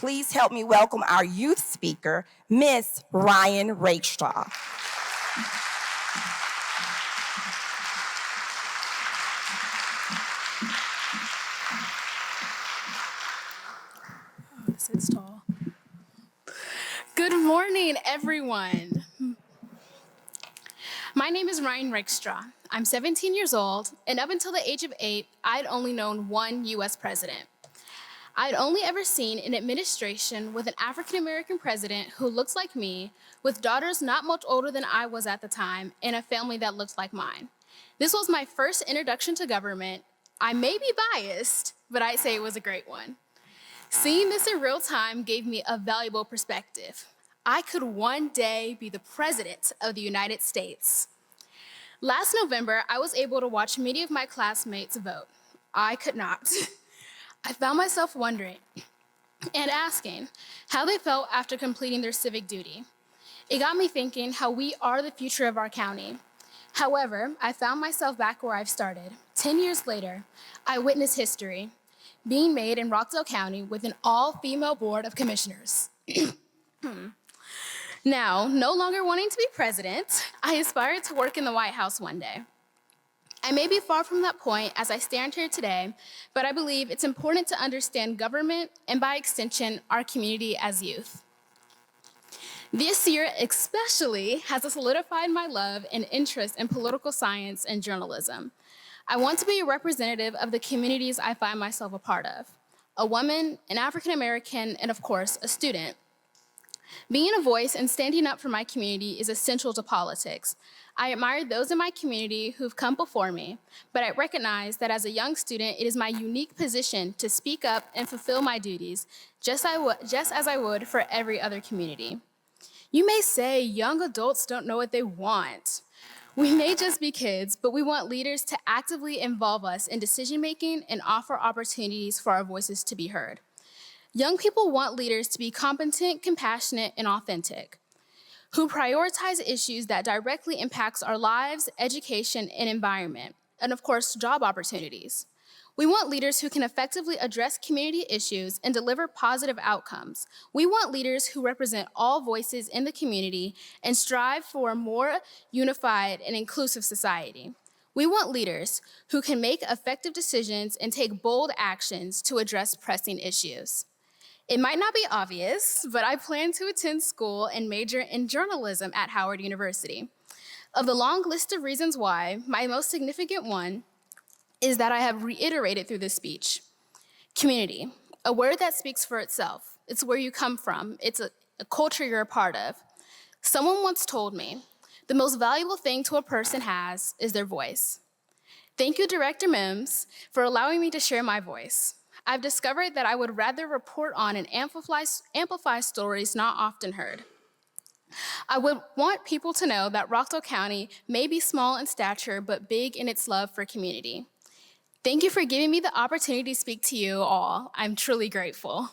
Please help me welcome our youth speaker, Miss Ryan Rakestraw. It's tall. Good morning, everyone. My name is Ryan Rakestraw. I'm 17 years old, and up until the age of 8, I'd only known one US president. I'd only ever seen an administration with an African-American president who looks like me, with daughters not much older than I was at the time, and a family that looked like mine. This was my first introduction to government. I may be biased, but I'd say it was a great one. Seeing this in real time gave me a valuable perspective. I could one day be the president of the United States. Last November, I was able to watch many of my classmates vote. I could not. I found myself wondering and asking how they felt after completing their civic duty. It got me thinking how we are the future of our county. However, I found myself back where I've started. 10 years later, I witnessed history being made in Rockdale County with an all-female board of commissioners. Now, no longer wanting to be president, I aspire to work in the White House one day. I may be far from that point as I stand here today, but I believe it's important to understand government and by extension, our community as youth. This year especially has solidified my love and interest in political science and journalism. I want to be a representative of the communities I find myself a part of, a woman, an African-American, and of course, a student. Being a voice and standing up for my community is essential to politics. I admire those in my community who've come before me, but I recognize that as a young student, it is my unique position to speak up and fulfill my duties, just as I would for every other community. You may say young adults don't know what they want. We may just be kids, but we want leaders to actively involve us in decision-making and offer opportunities for our voices to be heard. Young people want leaders to be competent, compassionate, and authentic, who prioritize issues that directly impacts our lives, education, and environment, and of course, job opportunities. We want leaders who can effectively address community issues and deliver positive outcomes. We want leaders who represent all voices in the community and strive for a more unified and inclusive society. We want leaders who can make effective decisions and take bold actions to address pressing issues. It might not be obvious, but I plan to attend school and major in journalism at Howard University. Of the long list of reasons why, my most significant one is that I have reiterated through this speech. Community, a word that speaks for itself. It's where you come from. It's a culture you're a part of. Someone once told me, the most valuable thing to a person has is their voice. Thank you, Director Mims, for allowing me to share my voice. I've discovered that I would rather report on and amplify stories not often heard. I would want people to know that Rockdale County may be small in stature, but big in its love for community. Thank you for giving me the opportunity to speak to you all. I'm truly grateful.